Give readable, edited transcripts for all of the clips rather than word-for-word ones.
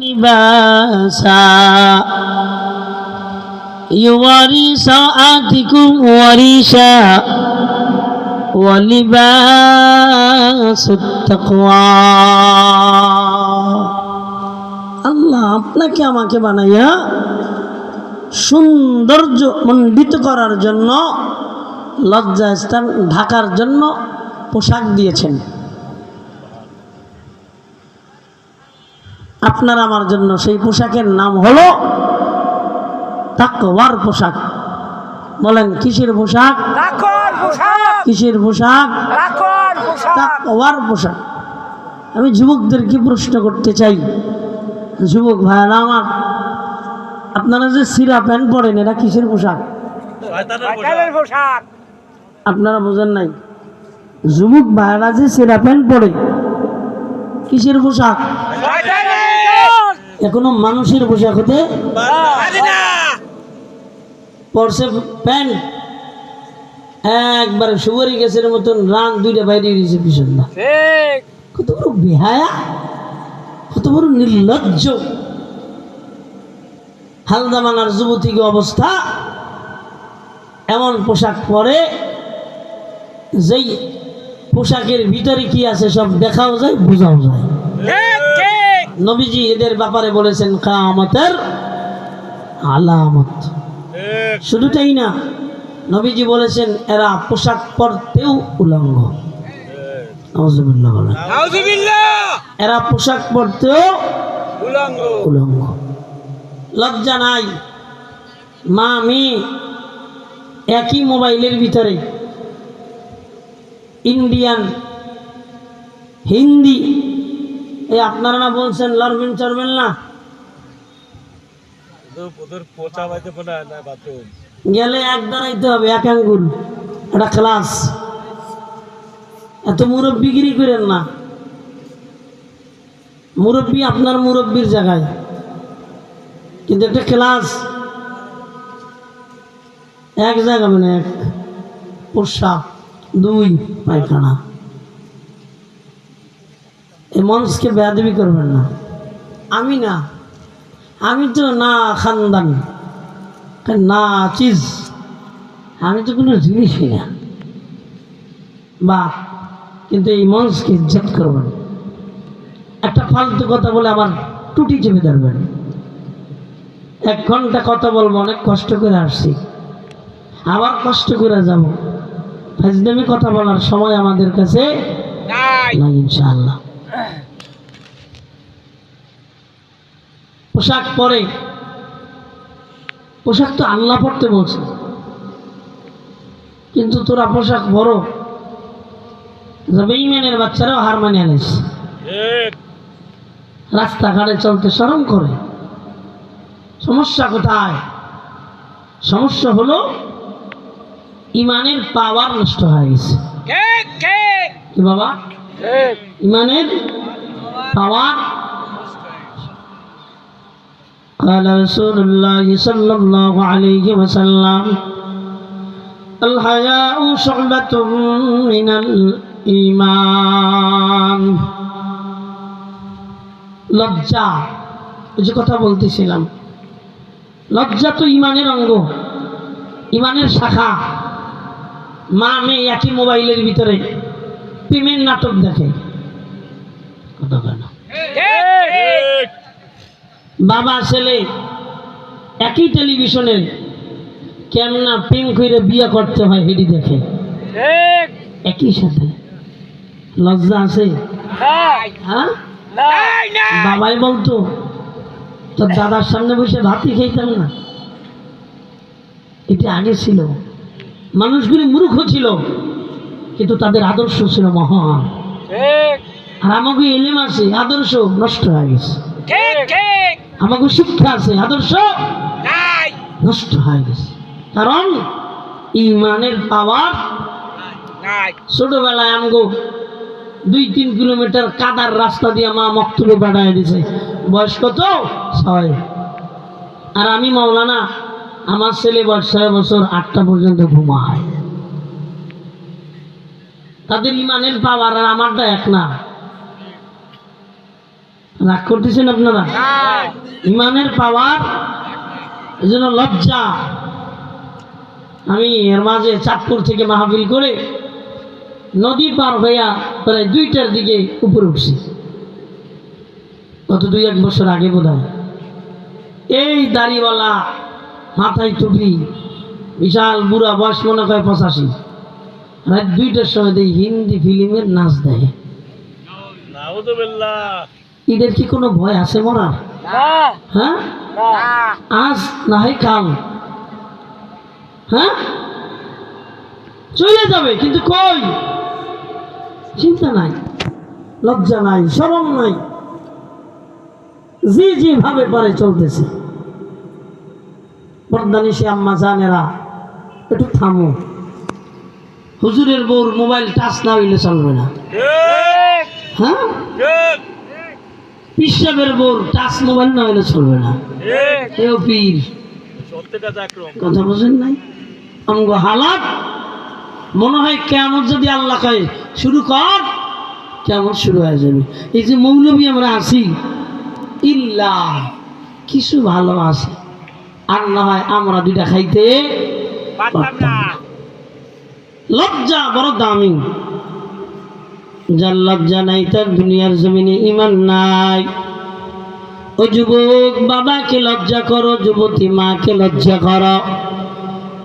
لباسا يواري سوآتكم وريشا ولباس التقوى আল্লাহ আপনাকে আমাকে বানাইয়া সৌন্দর্য মণ্ডিত করার জন্য লজ্জা স্থান ঢাকার জন্য পোশাক দিয়েছেন। আপনার আমার জন্য সেই পোশাকের নাম হলো তাকওয়ার পোশাক। বলেন কিসের পোশাক? তাকওয়ার পোশাক। কিসের পোশাক? তাকওয়ার পোশাক। তাকওয়ার পোশাক। আমি যুবকদেরকে প্রশ্ন করতে চাই, যুবক ভাইরা আমার, আপনারা যে সিরা প্যান্ট পরেন এরা কিসের পোশাক? শয়তানের পোশাক। আপনারা বোঝেন নাই? যুবক ভাইরা যে সিরা প্যান্ট পরে কিসের পোশাক? এখনো মানুষের পোশাক হতে পরছে প্যান্ট একবারে সুপারি গ্যাসের মতন রান দুইটা বাইরে গেছে পিছন না। কত বড় বেহায়া, কত বড় নির্লজ্জ হালদামানার যুবতীকে অবস্থা। এমন পোশাক পরে যেই পোশাকের ভিতরে কি আছে সব দেখাও যায়, বোঝাও যায়। নবীজি এদের ব্যাপারে বলেছেন কিয়ামতের আলামত। শুধু তাই না, নবীজি বলেছেন এরা পোশাক পরতেও উলঙ্গ। নাউজুবিল্লাহ বলেন। এরা পোশাক পরতেও উলঙ্গ। লজ্জা নাই। মা মেয়ে একই মোবাইলের ভিতরে ইন্ডিয়ান, হিন্দি, এই আপনারা না বলছেন লড়বেন চড়বেন না, গেলে এক দাঁড়াইতে হবে, এক আঙ্গুল, একটা ক্লাস। এত মুরব্বিগিরি করেন না। মুরব্বী আপনার মুরব্বীর জায়গায়, কিন্তু একটা ক্লাস এক জায়গা, মানে এক পোশাক, দুই পায়খানা। এই মঞ্চকে বেয়াদবি করবেন না। আমি না, আমি তো না খানদান, না চিজ, আমি তো কোনো জিনিসই না। বা কিন্তু এই মঞ্চকে ইজ্জত করবেন। একটা ফালতু কথা বলে আমার টুটি চেপে ধরবেন। 1 ঘন্টা কথা বলবো, অনেক কষ্ট করে আসছি, আবার কষ্ট করে যাব। ফাজলামি কথা বলার সময় আমাদের কাছে নাই ইনশাআল্লাহ। পোশাক পরে, পোশাক তো আল্লাহ পরতে বলছে, কিন্তু তোরা পোশাক পরো। বেঈমানের বাচ্চারাও হার মানে আনিস, রাস্তাঘাটে চলতে শরম করে। সমস্যা কোথায়? সমস্যা হলো ইমানের পাওয়ার নষ্ট হয়ে গেছে। কি বাবা? ইমানের পাওয়ার। قال رسول الله صلى الله عليه وسلم الحياء شعبة من الإيمان। লজ্জা, এই যে কথা বলতেছিলাম, লজ্জা তো ইমানের অঙ্গ, ইমানের শাখা। মা মেয়ে একই মোবাইলের ভিতরে প্রেমের নাটক দেখে, কথা বলে না। বাবা ছেলে একই টেলিভিশনের কেমনা প্রেম করে বিয়ে করতে হয় হেডি দেখে একই সাথে। লজ্জা আছে? হ্যাঁ, বাবাই বলতো তোর দাদার সামনে বসে ভাতই খেতাম না। এটা আগে ছিল। মানুষগুলি মূর্খ ছিল, কিন্তু তাদের আদর্শ ছিল মহান। আর আমাকে এলেম আছে, আদর্শ নষ্ট হয়ে গেছে। আমাকে শিক্ষা আছে, আদর্শ নষ্ট হয়ে গেছে। কারণ ইমানের পাওয়ার ছোটবেলায় আমগো 2-3 কিলোমিটার কাদার রাস্তা দিয়ে মা মক্তবে বাড়ায় দিছে। বয়স কত? 6। আর আমি মাওলানা, আমার ছেলে বয়স 6 বছর, 8টা পর্যন্ত ঘুমায়। তাদের ইমানের পাওয়ার আর আমারটা এক না। রাগ করতেছেন আপনারা? ইমানের পাওয়ার, এই জন্য লজ্জা। আমি এর মাঝে চাঁদপুর থেকে মাহফিল করে নদী পার হইয়া প্রায় 2টার দিকে উপরে উঠছি, গত 2-1 বছর আগে বোধ হয়। এই দাড়িওয়ালা, মাথায় টুপি, বিশাল বুড়া, বয়স মনে হয় 85। রাত 2টার সময় দেখি হিন্দি ফিল্মের নাচ দেয়। এদের কি কোনো ভয় আছে মরার? হ্যাঁ, আজ না হয় কাল, হ্যাঁ চলে যাবে, কিন্তু কই চিন্তা নাই, লজ্জা নাই, শরম নাই, যেভাবে পারে চলতেছে। পর্দানিশি আম্মা জানেরা, একটু থামো। হুজুরের বউর মোবাইল টাচ না হইলে চলবে না। হ্যাঁ, পিসাবের বউর টাচ মোবাইল না হইলে চলবে না। এও পীর, কথা বুঝেন নাই? অঙ্গ হালাত মনে হয় কেমন যদি আল্লাহ কয় শুরু কর, কেমন শুরু হয়ে যাবে। এই যে মৌলবী আমরা আছি, ইল্লা কিছু ভালো আছে, আর না হয় আমরা 2টা খাইতে পারতাম। লজ্জা বড় দামি, যার লজ্জা নাই তার দুনিয়ার জমিনে ঈমান নাই। ও যুবক, বাবাকে লজ্জা করো, যুবতী মাকে লজ্জা করো,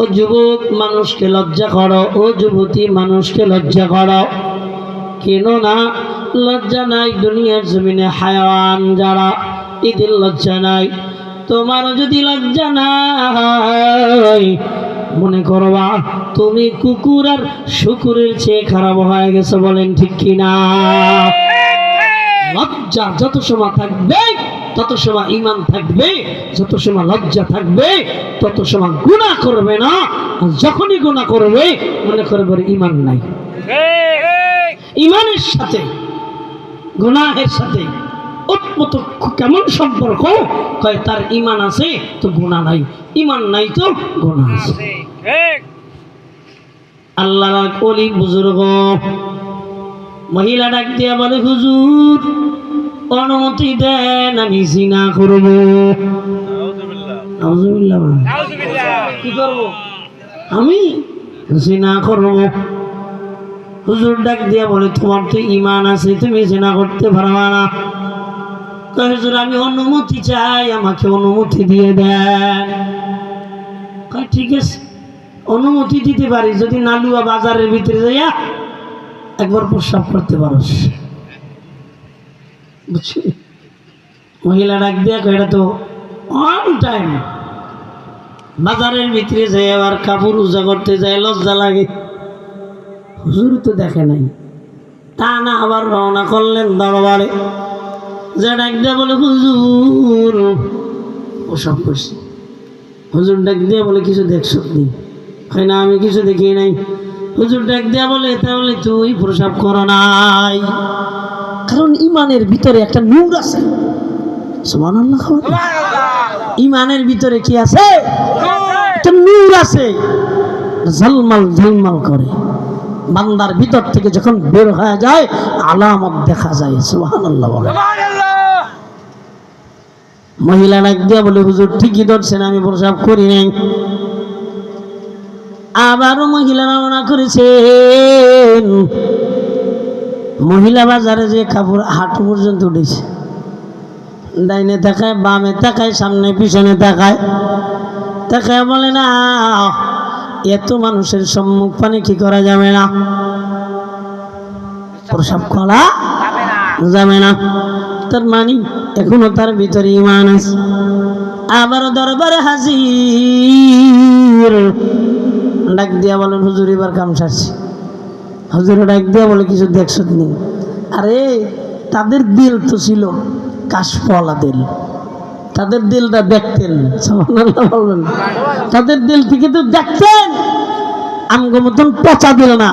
ও যুবক মানুষকে লজ্জা করো, ও যুবতী মানুষকে লজ্জা করো। কেন না লজ্জা নাই দুনিয়ার জমিনে হায়াওয়ান যারা, এদের লজ্জা নাই। তোমারও যদি লজ্জা নাই, মনে করবা তুমি কুকুর আর শুকুরের চেয়ে খারাপ হয়ে গেছে। বলেন ঠিক কিনা? লজ্জা যত সময় থাকবে তত সময় ঈমান থাকবে, যত সময় লজ্জা থাকবে তত সময় গুনাহ করবে না। আর যখনই গুনাহ করবে মনে করবে ঈমান নাই। ঈমানের সাথে গুনাহের সাথে উৎপত কেমন সম্পর্ক? কয় তার ঈমান আছে তো গুনাহ নাই, ঈমান নাই তো গুনাহ আছে। আল্লাহর ওলি বুজুর্গ মহিলা ডাক দিয়া বলে, হুজুর অনুমতি দেন, আমি জিনা করব। কি করব? আমি জিনা করব। হুজুর ডাক দিয়া বলে, তোমার তো ঈমান আছে, তুমি জিনা করতে পারবা না। কয় হুজুর আমি অনুমতি চাই, আমাকে অনুমতি দিয়ে দেন। কয় ঠিক আছে, অনুমতি দিতে পারি যদি নালুয়া বাজারের ভিতরে যাইয়া একবার প্রস্রাব করতে পারস। বুঝছি? মহিলা ডাক দিয়া কয়, এটা তো অন টাইম। বাজারের ভিতরে যাই আবার কাপড় উজা করতে যায়, লজ্জা লাগে। হুজুর তো দেখে নাই, তা না আবার রওনা করলেন দরবারে। যা ডাক দিয়া বলে, হুজুর প্রস্রাব করছি। হুজুর ডাক দিয়া বলে, কিছু দেখছ নি? হয় না, আমি কিছু দেখি নাই। হুজুর ডাক দিয়া বলে, তাহলে তুই প্রস্রাব করো নাই, কারণ ঈমানের ভিতরে একটা নূর আছে। সুবহানাল্লাহ। ঈমানের ভিতরে কি আছে? একটা নূর আছে, ঝলমল ঝলমল করে। বান্দার ভিতর থেকে যখন বের হয়ে যায় আলামত দেখা যায়। সুবহানাল্লাহ বলে। মহিলা ডাক দিয়া বলে, হুজুর ঠিকই ধরছেন, আমি প্রস্রাব করি নাই। আবারও মহিলা রওনা করেছেন। মহিলা বাজারে যে কাপড় হাঁটু পর্যন্ত উঠেছে, ডাইনে তাকায়, বামে তাকায়, সামনে পিছনে তাকায়, তাকায় বলে, না এত মানুষের সম্মুখ পানে কি করা যাবে না, প্রস্রাব করা যাবে না। তার মানে এখনো তার ভিতরে ঈমান আছে। আবারও দরবারে হাজির। ডাক দিয়া বলেন, হুজুর এবার কাম সারছি। হুজুর ডাক দিয়া বলে, কিছু দেখছ নি? আরে তাদের দিল তো ছিল কাশফলা দিল, তাদের দিলটা দেখতেন। বলবেন তাদের দিল থেকে তো দেখতেন, আমগো মতন পচা দিল না।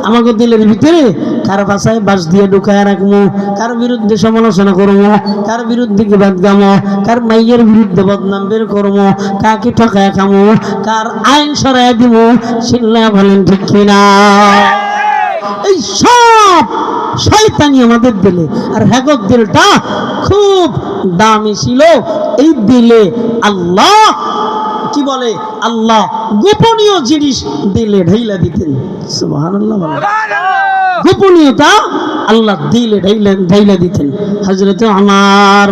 আমাকে দিলের ভিতরে কারো ভাষায় বাস দিয়ে ঢুকায় রাখবো, কার বিরুদ্ধে সমালোচনা করবো, কার বিরুদ্ধে বিবাদ গামো, কার মাইয়ের বিরুদ্ধে বদনাম বের করবো, কাকে ঠকায় খামো, কার আইন সরাই দিব। চিল্লা বলেন ঠিক কিনা? এই সব শয়তানি আমাদের দিলে। আর হ্যাঁ গো, দিলটা খুব দামি ছিল। এই দিলে আল্লাহ কি বলে, আল্লাহ গোপনীয় জিনিস দিলে ঢাইলা দিতেন। সুবহানাল্লাহ বলেন। গোপনীয়তা আল্লাহ দিলে ঢাইলা দিতেন। হযরত ওমর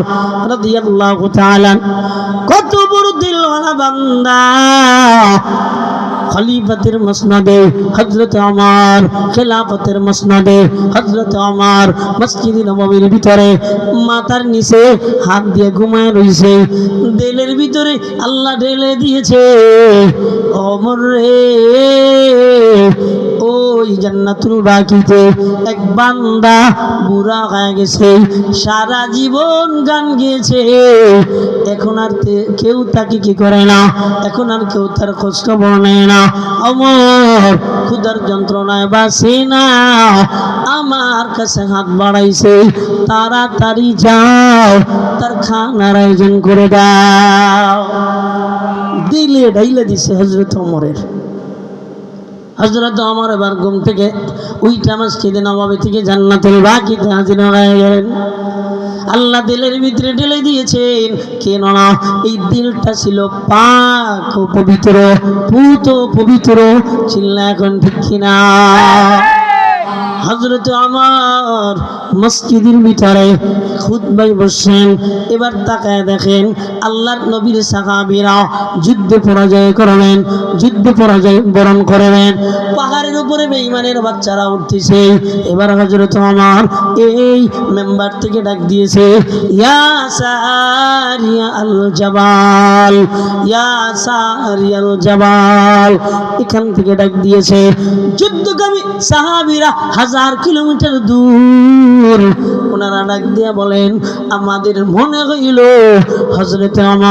রাদিয়াল্লাহু তাআলা কত বড় দিলওয়ালা বান্দা, খলিফাতের মসনদে হযরত ওমর, খেলাফতের মসনদে হযরত ওমর মসজিদে নববীর ভিতরে মাথার নিচে হাত দিয়ে ঘুমায় রইছে। দিলের ভিতরে আল্লাহ ঢেলে দিয়েছে, ওমর রে, ওই জান্নাতুল বাকিতে এক বান্দা বুড়া হয়ে গেছে, সারা জীবন গান গেয়েছে, এখন আর কেউ তাকে কি করে না, এখন আর কেউ তার খোঁজ খবর নেয় না। ওমর ক্ষুধার যন্ত্রণায় বাঁচে না, আমার কাছে হাত বাড়াইছে, তাড়াতাড়ি যাও তার খানার আয়োজন করে দাও। দিলে ঢাইলে দিছে হযরত ওমরের। হযরত ওমর এবার ঘুম থেকে উইটা মসজিদে নববী থেকে জান্নাতুল বাকিতে হাজির হয়ে গেলেন। আল্লাহ দিলের ভিতরে ঢেলে দিয়েছেন, কেন না এই দিলটা ছিল পাক ও পবিত্র, পুত পবিত্র। চিল্লা এখন ঠিক কিনা? হযরত ওমর মসজিদের ভিতরে খুতবায় বসেন। এবার তাকায় দেখেন আল্লাহর নবীর সাহাবীরা যুদ্ধে পরাজয় করলেন, যুদ্ধে পরাজয় বরণ করলেন। পাহাড়ের উপরে বেঈমানের বাচ্চারা উঠতেছে। এবার হযরত ওমর এই মেম্বার থেকে ডাক দিয়েছে, ইয়া সারিয়া আল জাবাল, ইয়া সারিয়াল জাবাল। এখান থেকে ডাক দিয়েছে। যুদ্ধকামী সাহাবীরা 1000 কিলোমিটার দূর, ওনারা ডাক দিয়া বলেন, আমাদের মনে হইল হযরত ওমর